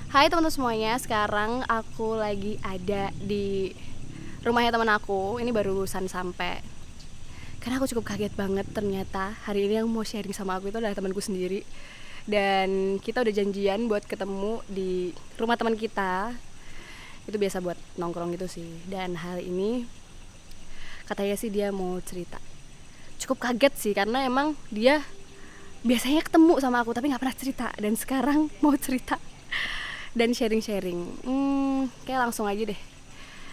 Hai teman-teman semuanya, sekarang aku lagi ada di rumahnya teman aku. Ini baru lulusan sampai. Karena aku cukup kaget banget, ternyata hari ini yang mau sharing sama aku itu adalah temanku sendiri. Dan kita udah janjian buat ketemu di rumah teman kita. Itu biasa buat nongkrong gitu sih. Dan hari ini katanya sih dia mau cerita. Cukup kaget sih karena emang dia biasanya ketemu sama aku tapi nggak pernah cerita, dan sekarang mau cerita dan sharing-sharing. Kayak langsung aja deh.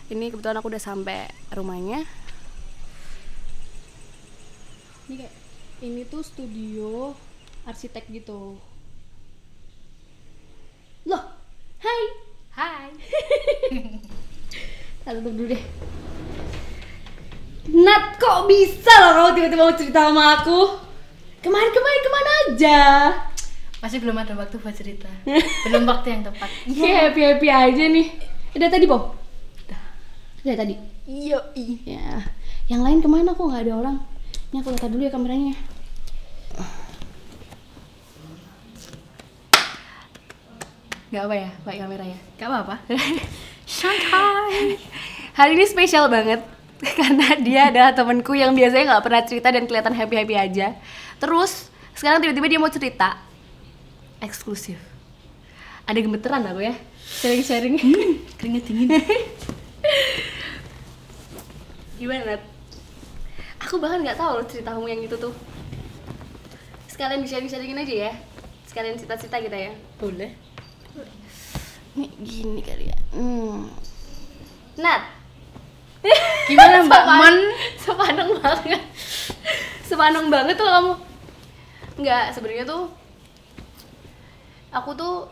Ini kebetulan aku udah sampai rumahnya. Ini tuh studio arsitek gitu. Loh, hai. Hai. Kita tutup dulu deh. Nat, kok bisa loh kamu tiba-tiba mau cerita sama aku? Kemarin kemana aja? Masih belum ada waktu buat cerita. Belum waktu yang tepat. Kayak happy aja nih. Udah tadi, Bo? Udah tadi? Iya. Ya. Yang lain kemana kok nggak ada orang? Ini aku lihat dulu ya kameranya. Gak apa ya, pakai kamera ya? Gak apa-apa. Santai. Hari ini spesial banget karena dia adalah temanku yang biasanya nggak pernah cerita dan kelihatan happy aja. Terus sekarang tiba-tiba dia mau cerita. Eksklusif. Ada gemeteran aku ya. Sharing-sharing. Keringet dingin. Gimana, Nat? Aku bahkan nggak tahu loh ceritamu yang itu tuh. Sekalian di-sharing-sharingin aja ya. Sekalian cita-cita kita ya. Boleh. Nih gini kali ya. Nat. Gimana Mbak Mon? Sepaneng banget. Sepaneng banget tuh kamu. Enggak, sebenarnya tuh aku tuh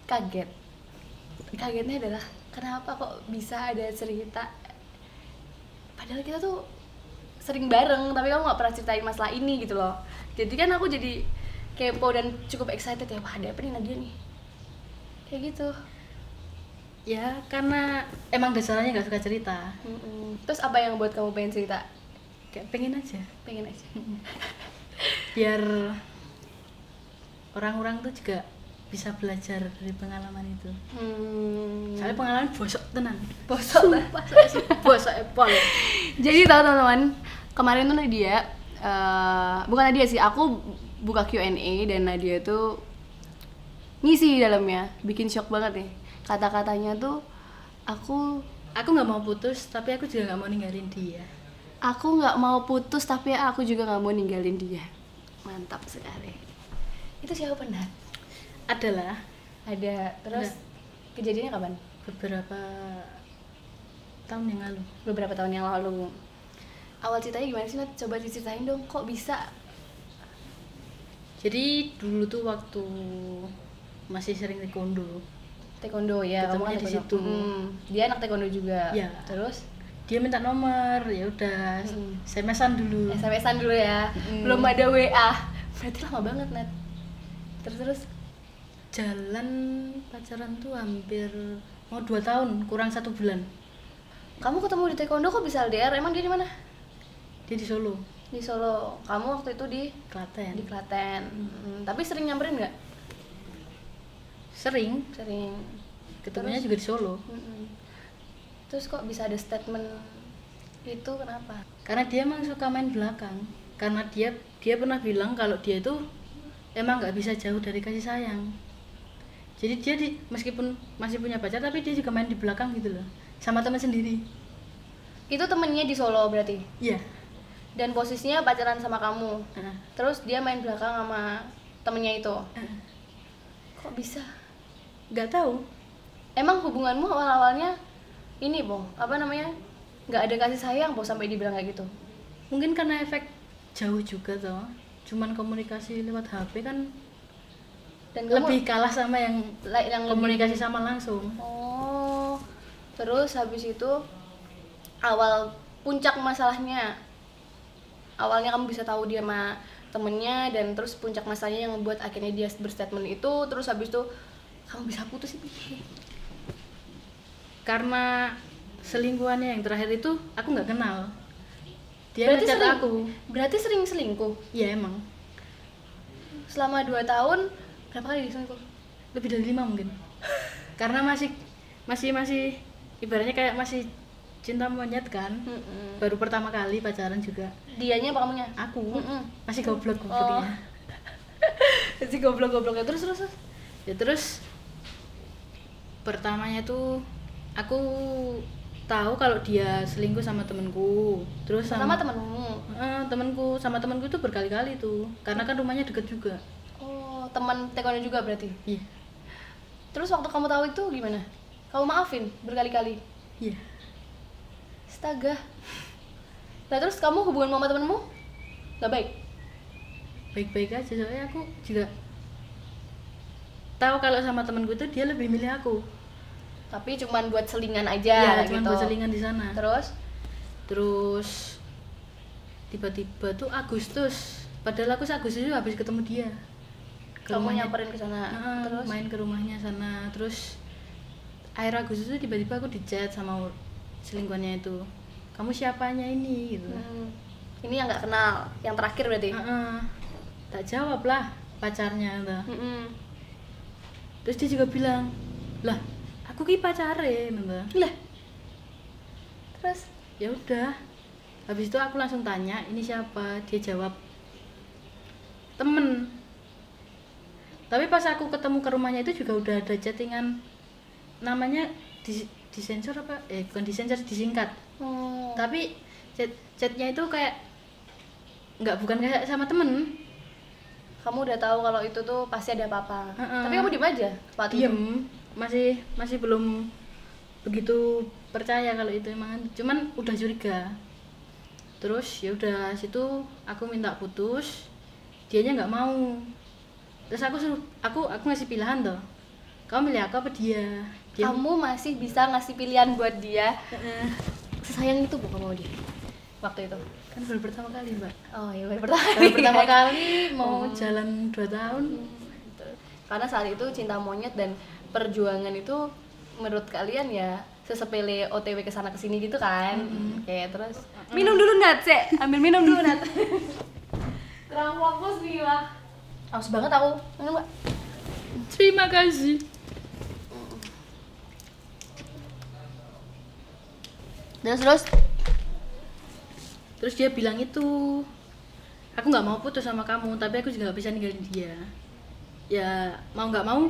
kaget. Kagetnya adalah kenapa kok bisa ada cerita, padahal kita tuh sering bareng tapi kamu nggak pernah ceritain masalah ini gitu loh. Jadi kan aku jadi kepo dan cukup excited ya, wah ada apa nih Nadia nih, kayak gitu. Ya karena emang dasarnya nggak suka cerita. Terus apa yang buat kamu pengen cerita? Kayak pengen aja. Pengen aja. Biar orang-orang tuh juga bisa belajar dari pengalaman itu. Soalnya pengalaman bosok tenan. Bosok lah. Bosok epol. Jadi tahu teman-teman, kemarin tuh Nadia, bukan Nadia sih, aku buka Q&A dan Nadia tuh ngisi di dalamnya, bikin shock banget nih. Kata-katanya tuh, aku nggak mau putus tapi aku juga nggak mau ninggalin dia. Aku nggak mau putus tapi aku juga nggak mau ninggalin dia. Mantap sekali. Itu siapa, Nat? Adalah Ada. Terus kejadiannya kapan? beberapa tahun yang lalu. Beberapa tahun yang lalu. Awal ceritanya gimana sih, Nat? Coba diceritain dong, kok bisa? Jadi dulu tuh waktu masih sering taekwondo. Taekwondo ya, kamu kan Ketemunya di taekwondo. situ. Dia anak taekwondo juga. Ya. Terus Dia minta nomor, ya udah, SMS-an dulu. SMS-an dulu ya. Belum ada WA. Berarti lama banget, Nat. Terus Jalan pacaran tuh hampir mau 2 tahun, kurang 1 bulan. kamu ketemu di taekwondo kok bisa LDR? Emang dia di mana? Dia di Solo, Di Solo. Kamu waktu itu di Klaten. Klaten. Tapi sering nyamperin nggak? Sering, Sering. ketemunya Terus? juga di Solo. Terus kok bisa ada statement itu, kenapa? Karena dia emang suka main belakang. Karena dia pernah bilang kalau dia itu emang nggak bisa jauh dari kasih sayang. Jadi dia meskipun masih punya pacar tapi dia juga main di belakang gitu loh, sama teman sendiri. Itu temennya di Solo berarti? Iya. Dan posisinya pacaran sama kamu. Heeh. Terus dia main belakang sama temennya itu. Kok bisa? Nggak tahu. Emang hubunganmu awal-awalnya ini, Bo, apa namanya? Nggak ada kasih sayang, Bo, sampai dibilang kayak gitu? Mungkin karena efek jauh juga toh. Cuman komunikasi lewat HP kan Dan lebih kalah sama yang komunikasi lebih... sama langsung. Oh, terus habis itu awal puncak masalahnya, awalnya kamu bisa tahu dia sama temennya, dan terus puncak masalahnya yang membuat akhirnya dia berstatement itu, terus habis itu kamu bisa putus itu. Karena selingkuhannya yang terakhir itu aku nggak kenal. Dia Berarti ngechat sering- aku. Berarti sering selingkuh? Iya emang. Selama 2 tahun berapa kali diselingkuh? lebih dari 5 mungkin. Karena masih ibaratnya kayak masih cinta monyet kan. Baru pertama kali pacaran juga. Dianya apa kamunya? Aku. Masih Oh. goblok-gobloknya. Si goblok-gobloknya terus. Ya terus pertamanya tuh aku tahu kalau dia selingkuh sama temenku. Terus Sama temenmu. temenku itu berkali-kali tuh. Karena kan rumahnya deket juga. Oh, teman taekwondo juga berarti. Iya. Terus waktu kamu tahu itu gimana? Kamu maafin berkali-kali? Iya. Astaga. Nah terus kamu hubungan sama temenmu? Gak baik? Baik-baik aja, soalnya aku juga tahu kalau sama temenku itu dia lebih milih aku. Tapi cuman buat selingan aja Iya, gitu. cuma buat selingan di sana. Terus Tiba-tiba tuh Agustus, padahal aku Agustus itu habis ketemu dia. kamu nyamperin ke sana. Terus main ke rumahnya sana. Terus akhir Agustus itu tiba-tiba aku dicat sama selingkuhannya itu. Kamu siapanya ini gitu. Ini yang nggak kenal, yang terakhir berarti. Tak jawab lah pacarnya tuh. Mm-mm. Terus dia juga bilang, lah aku ki pacare gitu. Lah. Terus Ya udah, habis itu aku langsung tanya ini siapa, dia jawab temen. Tapi pas aku ketemu ke rumahnya itu juga udah ada chattingan, namanya disensor apa, bukan disensor, disingkat. Tapi chatnya itu kayak bukan kayak sama temen. kamu udah tahu kalau itu tuh pasti ada apa-apa. Tapi kamu diem aja. Diem, masih belum begitu percaya kalau itu emang, cuman udah curiga. Terus ya udah situ aku minta putus, dianya nggak mau. Terus aku ngasih pilihan tuh, kamu milih aku apa dia. Kamu masih bisa ngasih pilihan buat dia. Sesayang itu bukan mau dia waktu itu. Kan baru pertama kali mbak. Oh iya baru pertama Baru pertama kali mau jalan 2 tahun. Karena saat itu cinta monyet dan perjuangan itu menurut kalian ya sesepele OTW kesana kesini gitu kan. Kayak terus minum dulu Nat, ambil minum dulu Nat. Kurang fokus nih Wak. Haus banget aku. Minum Mbak. Terima kasih. Terus dia bilang itu, aku nggak mau putus sama kamu, tapi aku juga nggak bisa ninggalin dia. Ya mau nggak mau,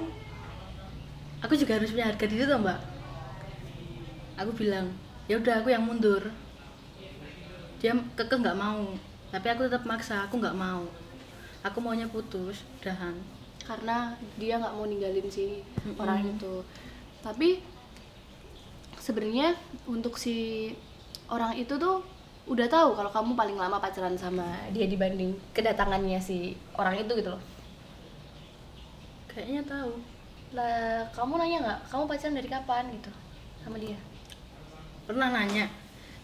aku juga harus punya harga diri tuh mbak. Aku bilang, ya udah aku yang mundur. Dia kekeh nggak mau, tapi aku tetap maksa, aku nggak mau. Aku maunya putus, udahan. Karena dia nggak mau ninggalin si orang itu. Tapi sebenarnya untuk si orang itu tuh udah tahu kalau kamu paling lama pacaran sama dia dibanding kedatangannya si orang itu gitu loh. Kayaknya tahu. Lah kamu nanya nggak, kamu pacaran dari kapan gitu sama dia? Pernah nanya.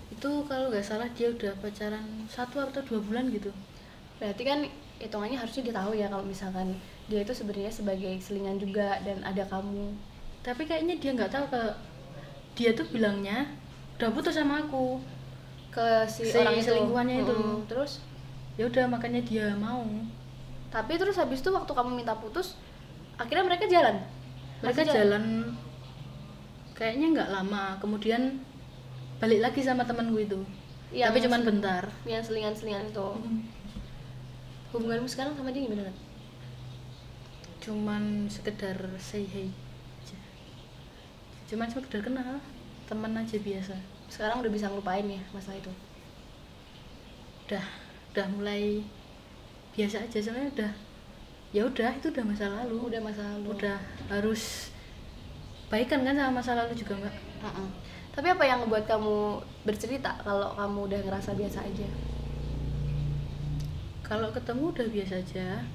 Itu kalau nggak salah dia udah pacaran 1 atau 2 bulan gitu. Berarti kan hitungannya harusnya dia tahu ya kalau misalkan dia itu sebenarnya sebagai selingan juga dan ada kamu. Tapi kayaknya dia nggak tahu kalau dia tuh bilangnya udah putus sama aku, Ke si orang itu. selingkuhannya itu. Terus Ya udah makanya dia mau. tapi terus habis itu waktu kamu minta putus akhirnya mereka jalan. Mereka jalan kayaknya nggak lama, kemudian balik lagi sama temanku itu. Tapi cuman bentar. Yang selingan-selingan itu. Hubunganmu sekarang sama dia gimana? Cuman sekedar say hi aja. Cuman sekedar kenal, teman aja biasa. Sekarang udah bisa ngelupain ya masalah itu? Udah mulai biasa aja, soalnya udah ya udah itu udah masa lalu. Udah masa lalu. Udah harus baikan kan sama masa lalu juga mbak. Tapi apa yang ngebuat kamu bercerita kalau kamu udah ngerasa biasa aja? Kalau ketemu udah biasa aja.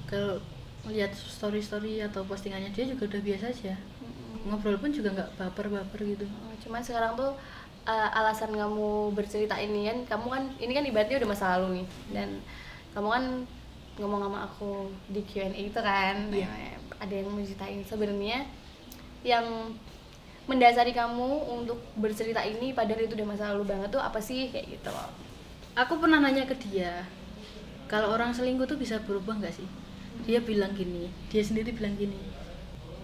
Kalau melihat story atau postingannya dia juga udah biasa aja. Ngobrol pun juga nggak baper gitu. Cuman sekarang tuh alasan kamu bercerita ini kan, kamu kan ini kan ibaratnya udah masa lalu nih, dan kamu kan ngomong sama aku di Q&A itu kan. Ada yang mau ceritain sebenarnya yang mendasari kamu untuk bercerita ini padahal itu udah masa lalu banget tuh apa sih, kayak gitu loh. Aku pernah nanya ke dia, kalau orang selingkuh tuh bisa berubah nggak sih? Dia bilang gini, dia sendiri bilang gini,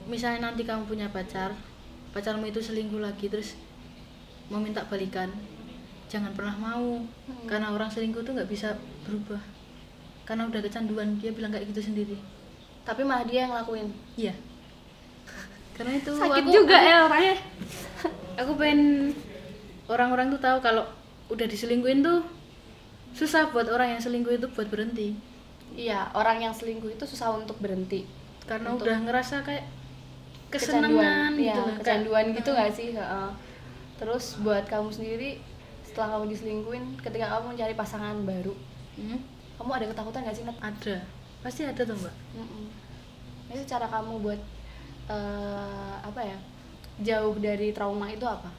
misalnya nanti kamu punya pacarmu itu selingkuh lagi terus mau minta balikan, jangan pernah mau. Karena orang selingkuh tuh nggak bisa berubah, karena udah kecanduan. Dia bilang kayak gitu sendiri. Tapi malah dia yang ngelakuin. Iya, karena itu Sakit juga ya orangnya. aku pengen orang-orang tuh tahu kalau udah diselingkuhin tuh susah buat orang yang selingkuh itu buat berhenti, Iya, orang yang selingkuh itu susah untuk berhenti. karena Untuk udah ngerasa kayak kecanduan, kesenangan gitu iya, loh, kecanduan kayak, gitu nggak sih? Heeh. Terus buat kamu sendiri, setelah kamu diselingkuhin, ketika kamu mencari pasangan baru, hmm, kamu ada ketakutan nggak sih, Nat? ada, pasti ada tuh mbak. Itu cara kamu buat apa ya? Jauh dari trauma itu apa?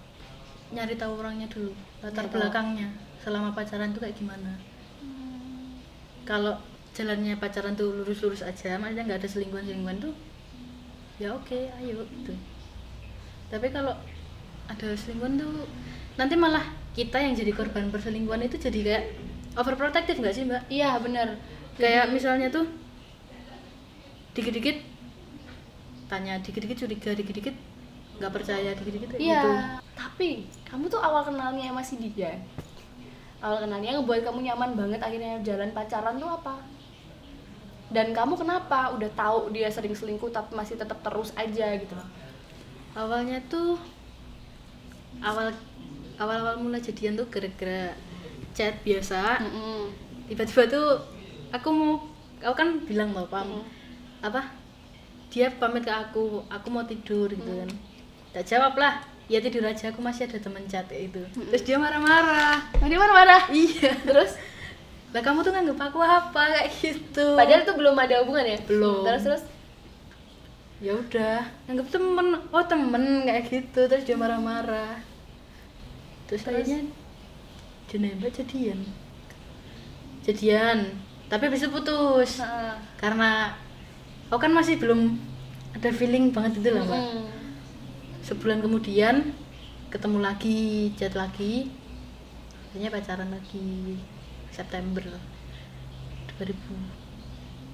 Nyari tahu orangnya dulu, latar Nyari tahu. belakangnya selama pacaran tuh kayak gimana. Kalau jalannya pacaran tuh lurus-lurus aja, maksudnya nggak ada selingkuhan tuh ya oke, ayo gitu. Tapi kalau ada selingkuhan tuh nanti malah kita yang jadi korban perselingkuhan itu jadi kayak overprotective nggak sih mbak? Iya, benar. Kayak misalnya tuh dikit-dikit tanya, dikit-dikit curiga, dikit-dikit nggak percaya, dikit-dikit kayak Iya, gitu. tapi kamu tuh awal kenalnya masih dia. Awal kenalnya ngebuat kamu nyaman banget, akhirnya jalan pacaran tuh apa? Dan kamu kenapa udah tahu dia sering selingkuh tapi masih tetap terus aja gitu? Awalnya tuh awal mulai jadian tuh gara-gara chat biasa. Tiba-tiba tuh aku kan bilang loh apa, dia pamit ke aku mau tidur gitu kan. Tak jawab lah, ya tidur aja, aku masih ada temen chat itu. Terus dia marah-marah. Dia marah-marah. Iya, Terus lah kamu tuh nganggep aku apa kayak gitu. padahal itu belum ada hubungan ya? Belum. Terus Ya udah, nganggep temen, oh temen kayak gitu. Terus dia marah-marah. Terus akhirnya jenembak jadian, tapi habis itu putus. Karena aku kan masih belum ada feeling banget itu lah mbak. Sebulan kemudian ketemu lagi, chat lagi, akhirnya pacaran lagi September 2000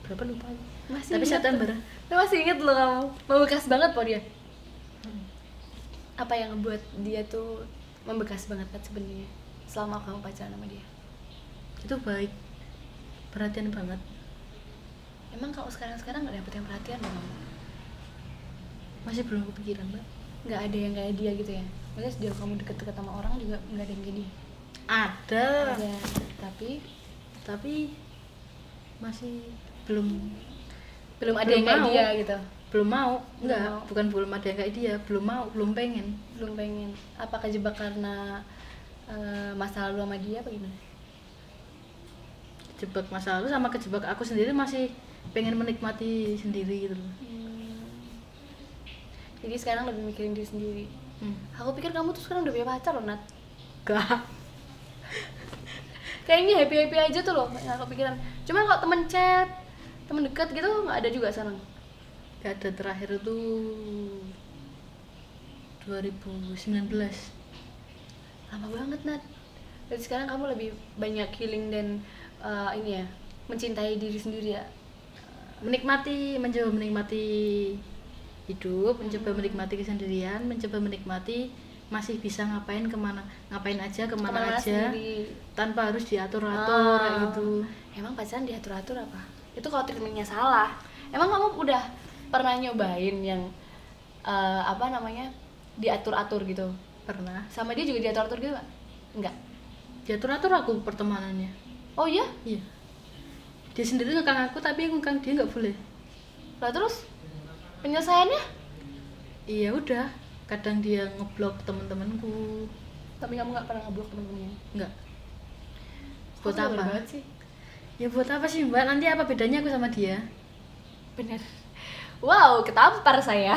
berapa lupa. Masih Tapi ingat September. Lu masih inget loh kamu. Membekas banget po dia. Apa yang ngebuat dia tuh membekas banget kan sebenarnya selama kamu pacaran sama dia? Itu baik, perhatian banget. Emang kalau sekarang nggak dapet yang perhatian loh kamu? Masih belum kepikiran mbak. Nggak ada yang kayak dia gitu ya? Maksudnya sejauh kamu deket-deket sama orang juga nggak ada yang kayak dia? Ada, Tapi masih belum ada yang kayak mau. dia gitu? Belum mau. Enggak, mau. bukan belum ada yang kayak dia, belum mau, belum pengen. Belum pengen. Apa kejebak karena masa lalu sama dia apa gimana? Kejebak masa lalu sama kejebak aku sendiri, masih pengen menikmati sendiri gitu loh. Jadi sekarang lebih mikirin diri sendiri. Aku pikir kamu tuh sekarang udah punya pacar loh, Nat. Gak. Kayaknya happy aja tuh loh, nggak kepikiran. Cuma kalau temen chat, temen dekat gitu nggak ada juga sekarang. Gak ada, terakhir tuh 2019. Lama banget, Nat. Jadi sekarang kamu lebih banyak healing dan ini ya, mencintai diri sendiri ya. Mencoba menikmati hidup, mencoba menikmati kesendirian, mencoba menikmati masih bisa ngapain aja kemana aja sendiri. Tanpa harus diatur-atur kayak gitu. Emang pacaran diatur-atur apa? Itu kalau treatmentnya salah. Emang kamu udah pernah nyobain yang apa namanya, diatur-atur gitu? Pernah. Sama dia juga diatur-atur gitu gak? Enggak. Diatur-atur aku pertemanannya. Oh iya? Iya. Dia sendiri ngekang aku tapi aku ngekang dia nggak boleh. Lah terus penyelesaiannya? Iya udah, kadang dia ngeblok teman-temanku. Tapi kamu nggak pernah ngeblok temen-temennya? Enggak. Kok Buat sabar apa banget sih? Ya buat apa sih mbak, nanti apa bedanya aku sama dia? Bener. Wow, ketampar saya.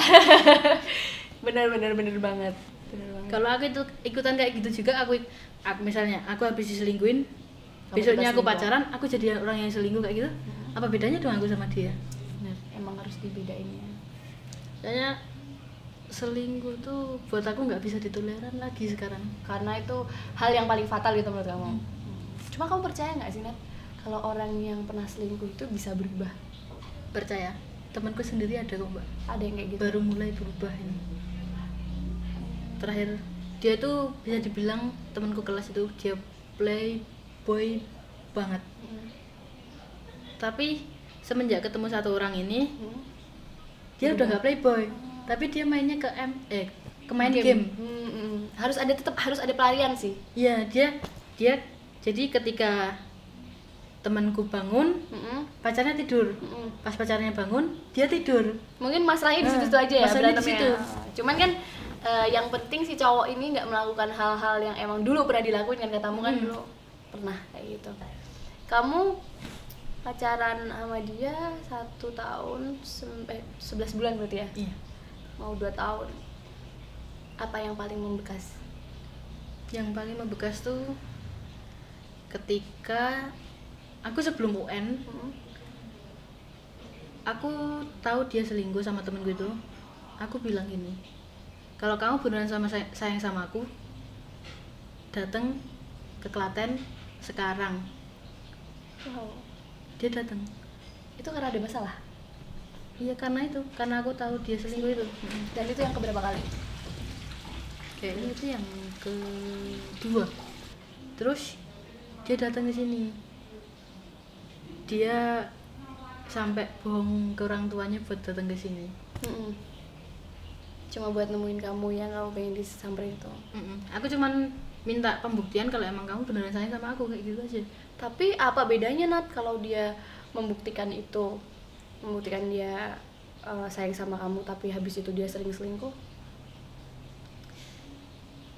bener banget. Bener banget. Kalau aku itu ikutan kayak gitu juga, aku misalnya aku habis diselingkuhin, Kamu besoknya juga aku pacaran, aku jadi orang yang selingkuh kayak gitu. Apa bedanya dong aku sama dia? Bener. Emang harus dibedain ya. Soalnya selingkuh tuh buat aku nggak bisa ditoleran lagi sekarang. Karena itu hal yang paling fatal gitu menurut kamu. Cuma kamu percaya nggak sih, Nat, kalau orang yang pernah selingkuh itu bisa berubah? Percaya. temanku sendiri ada kok mbak, Ada yang kayak gitu. baru mulai berubah ini. Terakhir dia tuh bisa dibilang temanku kelas itu dia playboy banget. Tapi semenjak ketemu satu orang ini dia udah nggak playboy, tapi dia mainnya ke main game. Tetap harus ada pelarian sih. Iya, dia jadi ketika temanku bangun, pacarnya tidur. Pas pacarnya bangun, dia tidur. Mungkin masalahnya di situ aja ya, masalahnya di berantemnya. situ. Cuman kan yang penting si cowok ini nggak melakukan hal-hal yang emang dulu pernah dilakuin kan, katamu kan dulu pernah kayak gitu. Kamu pacaran sama dia 1 tahun 11 bulan berarti ya? Iya. Mau 2 tahun. Apa yang paling membekas? Yang paling membekas tuh ketika aku sebelum UN, aku tahu dia selingkuh sama temen gue itu. Aku bilang gini, kalau kamu beneran sayang sama aku, datang ke Klaten sekarang. Wow. Dia datang. Itu karena ada masalah? Iya, karena aku tahu dia selingkuh itu. Dan itu yang keberapa kali? Kayaknya itu yang kedua. Terus dia datang ke sini, dia sampai bohong ke orang tuanya buat datang ke sini. Cuma buat nemuin kamu yang kamu pengen disamperin itu. Aku cuman minta pembuktian kalau emang kamu beneran sayang sama aku, kayak gitu aja. Tapi apa bedanya Nat kalau dia membuktikan dia sayang sama kamu tapi habis itu dia sering selingkuh?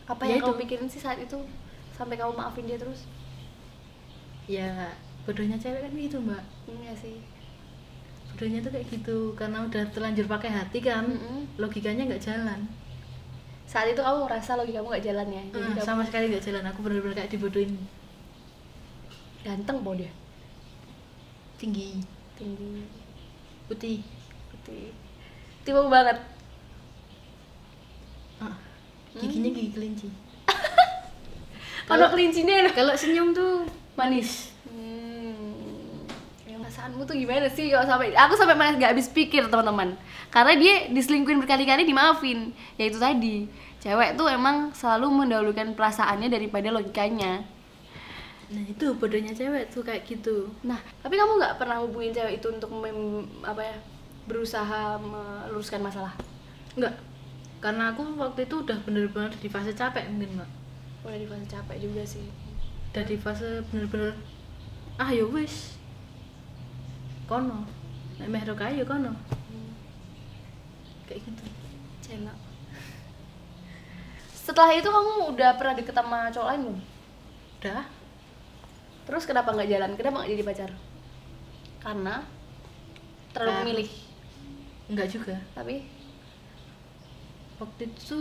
Apa Ya yang kamu itu. pikirin sih saat itu sampai kamu maafin dia terus? Ya bodohnya cewek kan gitu mbak, Iya sih. bodohnya tuh kayak gitu, karena udah terlanjur pakai hati kan, logikanya nggak jalan. Saat itu kamu ngerasa logika kamu gak jalan ya? Jadi kamu Sama sekali nggak jalan, aku bener-bener kayak dibodohin. ganteng dia, Tinggi, tinggi, putih. putih, tipe banget. Giginya gigi kelinci. Kalau kelincinya Kalau senyum tuh manis. Perasaanmu tuh gimana sih kalau aku sampai nggak habis pikir teman-teman, karena dia diselingkuhin berkali-kali dimaafin. Ya itu tadi, cewek tuh emang selalu mendahulukan perasaannya daripada logikanya. Nah itu bodohnya cewek tuh kayak gitu. Nah tapi kamu nggak pernah hubungin cewek itu untuk berusaha meluruskan masalah? Enggak, karena aku waktu itu udah bener-bener di fase capek mungkin mbak. Udah di fase capek juga sih. Udah di fase bener-bener ya wis kono, nek meh kayu kono, kayak gitu. Cena. Setelah itu kamu udah pernah deket sama cowok lain belum? Udah. Terus kenapa nggak jalan? Kenapa nggak jadi pacar? Karena terlalu memilih. Enggak juga. Tapi Waktu itu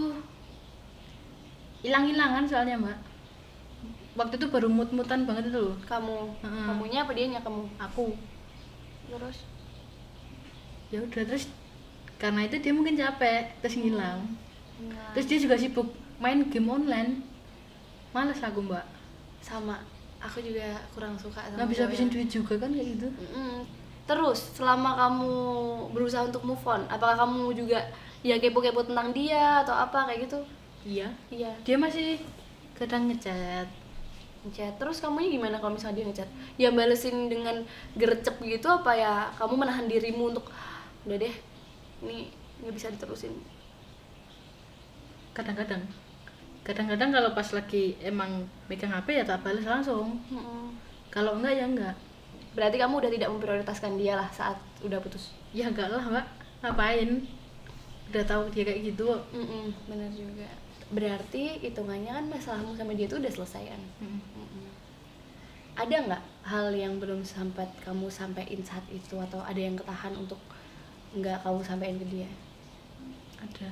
hilang-hilangan soalnya mbak. Waktu itu baru mut-mutan banget itu loh. kamunya apa dianya kamu? Aku. Terus? Ya udah, terus karena itu dia mungkin capek terus ngilang. Terus dia juga sibuk main game online. Males aku mbak. Sama, aku juga kurang suka sama Nggak bisa cowok habisin yang- duit juga kan kayak gitu. Terus selama kamu berusaha untuk move on, apakah kamu juga ya kepo-kepo tentang dia atau apa kayak gitu? Iya. Iya. Dia masih kadang ngechat. Ngechat. Terus kamunya gimana kalau misalnya dia ngechat? Ya balesin dengan gercep gitu apa ya kamu menahan dirimu untuk udah deh, ini nggak bisa diterusin? Kadang-kadang kalau pas lagi emang megang HP ya tak balas langsung. Kalau enggak ya enggak. Berarti kamu udah tidak memprioritaskan dia lah saat udah putus? Ya enggak lah mbak, ngapain, udah tahu dia kayak gitu. Benar juga. Berarti hitungannya kan masalahmu sama dia tuh udah selesai kan? Ada nggak hal yang belum sempat kamu sampein saat itu, atau ada yang ketahan untuk nggak kamu sampein ke dia? Ada.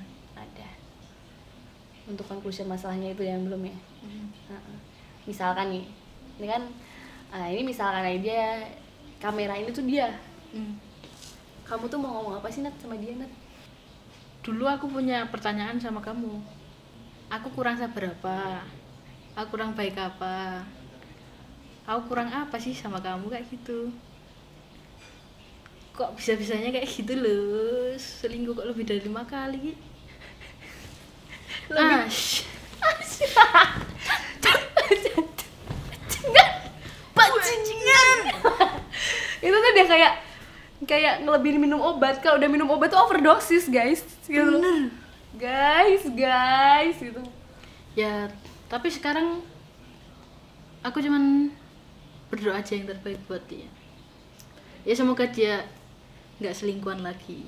Untuk conclusion masalahnya itu yang belum ya? Misalkan nih, ini kan ini misalkan aja dia, kamera ini tuh dia. Kamu tuh mau ngomong apa sih Nat sama dia Nat? Dulu aku punya pertanyaan sama kamu, aku kurang sabar apa, aku kurang baik apa, aku kurang apa sih sama kamu, kayak gitu. kok bisa-bisanya kayak gitu loh, selingkuh kok lebih dari 5 kali. Ash. Bajingan. Itu tuh dia kayak ngelebihin minum obat. Kalau udah minum obat tuh overdosis, guys. Gitu. Bener. Guys gitu. Ya, tapi sekarang aku cuman berdoa aja yang terbaik buat dia. Ya semoga dia nggak selingkuhan lagi.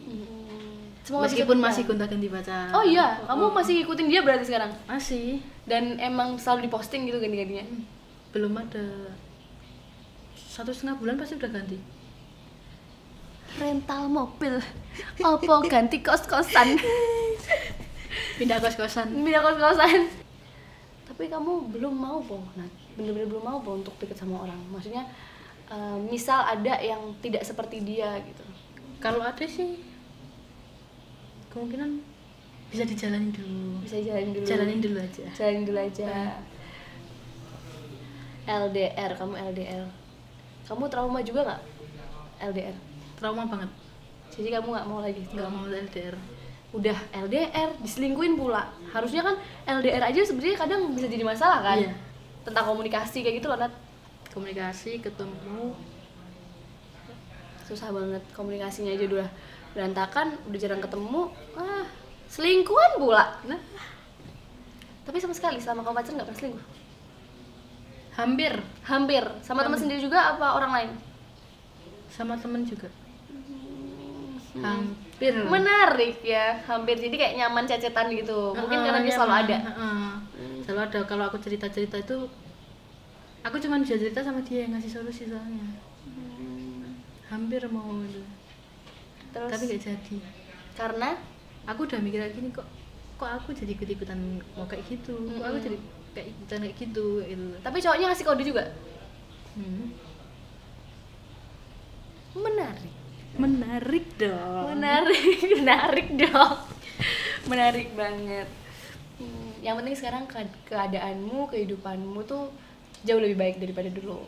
Semoga Meskipun bisa masih berubah. gonta-ganti pacar. Oh iya, kamu masih ngikutin dia berarti sekarang? Masih. Dan emang selalu diposting gitu ganti-gantinya? Belum ada 1,5 bulan pasti udah ganti. Rental mobil apa ganti kos-kosan? Pindah kos-kosan. Pindah kos-kosan. Tapi kamu belum mau po, Nat? Bener-bener belum mau po untuk deket sama orang? Maksudnya misal ada yang tidak seperti dia gitu. Kalau ada sih kemungkinan bisa dijalanin dulu. Bisa jalanin dulu. Jalanin dulu aja. Jalanin dulu aja. LDR, kamu LDR. Kamu trauma juga nggak LDR? Trauma banget. Jadi kamu nggak mau lagi? Nggak mau LDR. Udah LDR, diselingkuin pula. Harusnya kan LDR aja sebenarnya kadang bisa jadi masalah kan? Iya. Tentang komunikasi kayak gitu loh, Nat. Komunikasi, ketemu, Susah banget komunikasinya aja udah berantakan, udah jarang ketemu. Selingkuhan pula. Nah. Tapi sama sekali selama kamu pacaran nggak pernah selingkuh? Hampir. Sama teman sendiri juga apa orang lain? sama temen juga. Hampir. Menarik ya, hampir. Jadi kayak nyaman cecetan gitu. Mungkin karena dia selalu ada. Selalu ada. Kalau aku cerita-cerita itu, aku cuma bisa cerita sama dia yang ngasih solusi soalnya. Hampir mau itu, Terus tapi gak jadi. karena Aku udah mikir lagi nih, kok aku jadi ikut-ikutan mau kayak gitu. Kok aku jadi kayak ikutan kayak gitu gitu. tapi cowoknya ngasih kode juga. Menarik. Menarik dong. Menarik dong. Menarik banget. Yang penting sekarang keadaanmu, kehidupanmu tuh jauh lebih baik daripada dulu.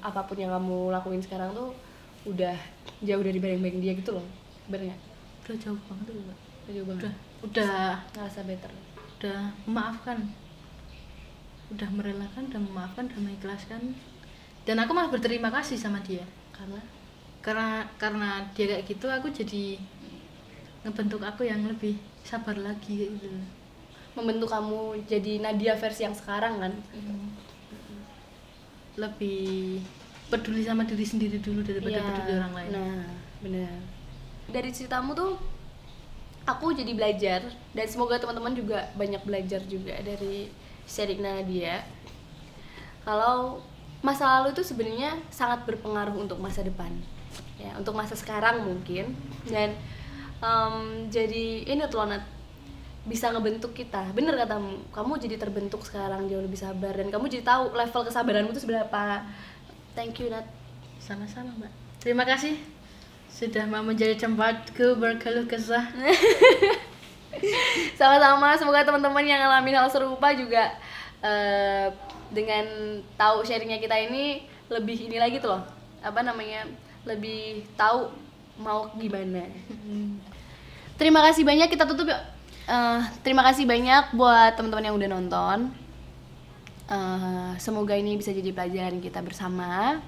Apapun yang kamu lakuin sekarang tuh udah jauh dari bayang-bayang dia gitu loh. Bener nggak? Udah jauh banget tuh, Mbak. Udah jauh banget. Udah Ngerasa better. udah memaafkan, udah merelakan, udah memaafkan, udah mengikhlaskan, dan aku malah berterima kasih sama dia karena dia kayak gitu. Aku jadi ngebentuk aku yang lebih sabar lagi kayak gitu. Membentuk kamu jadi Nadia versi yang sekarang kan. Lebih peduli sama diri sendiri dulu daripada Iya, peduli orang lain. Nah, benar. Dari ceritamu tuh aku jadi belajar, dan semoga teman-teman juga banyak belajar juga dari sharing Nadia. Kalau masa lalu itu sebenarnya sangat berpengaruh untuk masa depan. Ya, untuk masa sekarang mungkin. Dan jadi ini tuh Nat, bisa ngebentuk kita. Bener katamu, kamu jadi terbentuk sekarang jauh lebih sabar, dan kamu jadi tahu level kesabaranmu itu seberapa. Thank you Nat. Sama-sama, Mbak. Terima kasih sudah mau menjadi tempatku berkeluh kesah. Sama-sama, semoga teman-teman yang ngalamin hal serupa juga dengan tahu sharingnya kita ini lebih ini lagi tuh loh, apa namanya, lebih tahu mau gimana. Terima kasih banyak, kita tutup yuk. Terima kasih banyak buat teman-teman yang udah nonton. Semoga ini bisa jadi pelajaran kita bersama.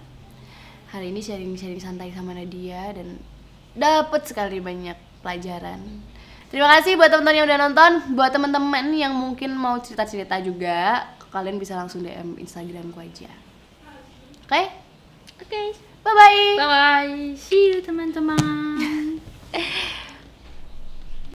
Hari ini sharing-sharing santai sama Nadia dan dapat sekali banyak pelajaran. Terima kasih buat teman-teman yang udah nonton. Buat teman-teman yang mungkin mau cerita-cerita juga, kalian bisa langsung DM Instagramku aja. Oke? Bye-bye. Bye bye.